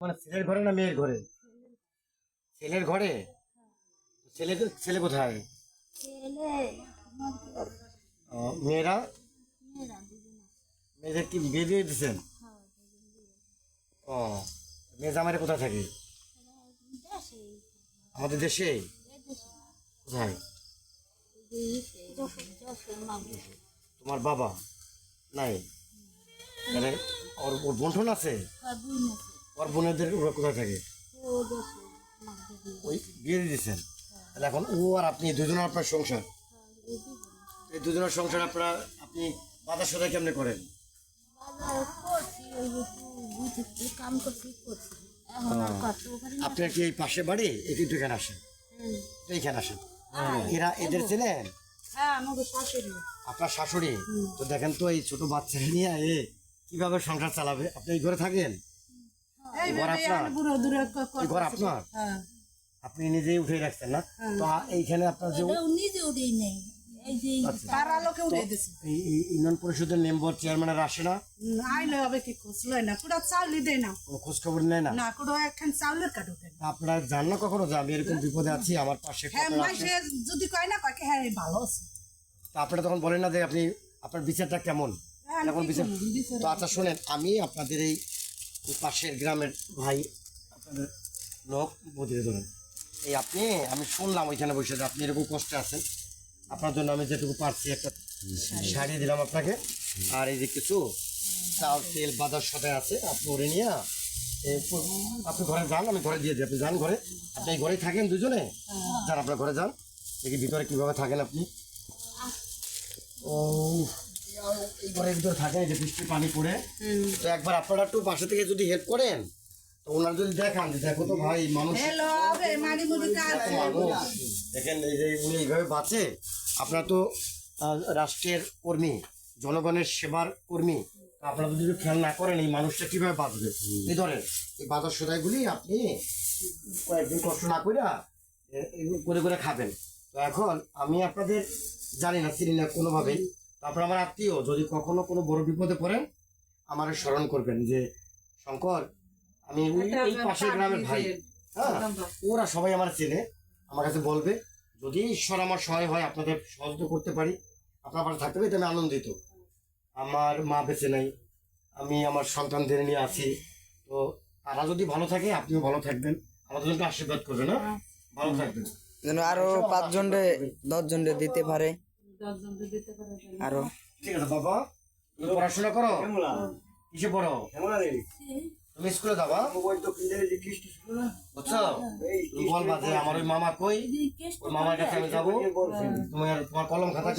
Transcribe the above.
মানে ছেলের ঘরে না মেয়ের ঘরে? ছেলের ঘরে। ছেলে ছেলে কোথায়? মেয়েরা মেয়েদের কি বিয়ে দিয়ে দিচ্ছেন? ও, মেয়ে জামাইরা কোথায় থাকে? আমাদের দেশে। কোথায়? তোমার বাবা নাই? তাহলে ওর ওর বোন টোন আছে? ওর বোনেদের ওরা কোথায় থাকে? ওই বিয়ে দিয়ে দিচ্ছেন। তাহলে এখন ও আর আপনি দুজনের আপনার সংসার, এই দুজনের সংসার আপনারা আপনি বাজার সদাই কেমনে করেন? আপনার কি এই পাশে বাড়ি? একটু এখানে আসেন, এইখানে আসেন। এরা এদের ছিলেন আপনার শাশুড়ি? তো দেখেন তো এই ছোট বাচ্চা নিয়ে এ কিভাবে সংসার চালাবে? আপনি এই ঘরে থাকেন? ঘর আপনার? ঘর আপনার? আপনি নিজেই উঠে রাখছেন না? তো এইখানে আপনার যে ইউনিয়ন পরিষদের মেম্বার চেয়ারম্যানের আসে না? আইলে হবে কি খোঁজ লয় না, পুরো চাউলই দেয় না, কোনো খোঁজ খবর নেয় না? না কোনো একখান চাউলের কার্ড ওঠে না। আপনারা জান না কখনো যে আমি এরকম বিপদে আছি, আমার পাশে হ্যাঁ কতজন আছে? মাসে যদি কয় না কয় কি হ্যাঁ এই ভালো আছে। তা আপনারা তখন বলেন না যে আপনি আপনার বিচারটা কেমন? হ্যাঁ, এখন বিচার কি করবো, বিচার তো আচ্ছা শোনেন, আমি আপনাদের এই পাশের গ্রামের ভাই, আপনাদের লোক বুঝিয়ে ধরেন, এই আপনি আমি শুনলাম ওইখানে বসে যে আপনি এরকম কষ্টে আছেন। আপনার জন্য আমি যেটুকু পারছি একটা শাড়ি দিলাম আপনাকে, আর এই যে কিছু চাল তেল বাজার সাথে আছে, আপনি ওরে নিয়ে আপনি ঘরে যান, আমি ঘরে দিয়ে দিই। আপনি যান ঘরে, আপনি এই ঘরেই থাকেন দুজনে, যান আপনার ঘরে যান। দেখি ভিতরে কিভাবে থাকেন আপনি। ও, এই ঘরের ভিতরে থাকেন, এই যে বৃষ্টির পানি পড়ে। তো একবার আপনারা একটু পাশে থেকে যদি হেল্প করেন, তো ওনার যদি দেখান যে দেখো তো ভাই মানুষ, হ্যালো হবে মারি মুড়ি কাজ মানুষ দেখেন এই যে উনি এইভাবে বাঁচে। আপনারা তো রাষ্ট্রের কর্মী, জনগণের সেবার কর্মী, আপনারা যদি খেয়াল না করেন এই মানুষটা কিভাবে বাঁচবে? এই ধরেন এই বাজার সদাইগুলি আপনি কয়েকদিন কষ্ট না করে এগুলো করে করে খাবেন। তো এখন আমি আপনাদের জানি না, চিনি না কোনোভাবেই, তো আপনারা আমার আত্মীয়, যদি কখনো কোনো বড় বিপদে পড়েন আমার স্মরণ করবেন যে শঙ্কর, আমি এই পাশের গ্রামের ভাই। হ্যাঁ, ওরা সবাই আমার চেনে, আমার কাছে বলবে। যদি ঈশ্বর আমার সহায় হয়, আপনাদের সহযোগিতা করতে পারি, আপনার পাশে থাকতে পারি, তো আমি আনন্দিত। আমার মা বেঁচে নাই, আমি আমার সন্তানদের নিয়ে আছি। তো তারা যদি ভালো থাকে, আপনিও ভালো থাকবেন, আমাদের জন্য আশীর্বাদ করবেন। না, ভালো থাকবেন। যেন আরো 5 জনরে 10 জনরে দিতে পারে আরো। ঠিক আছে বাবা, তুমি পড়াশোনা করো। কিসে পড়ো? তুমি স্কুলে যাবা, বুঝছো? তুমি বলবা যে আমার ওই মামা কই, ওই মামার কাছে আমি যাবো। তোমার কলম খাতা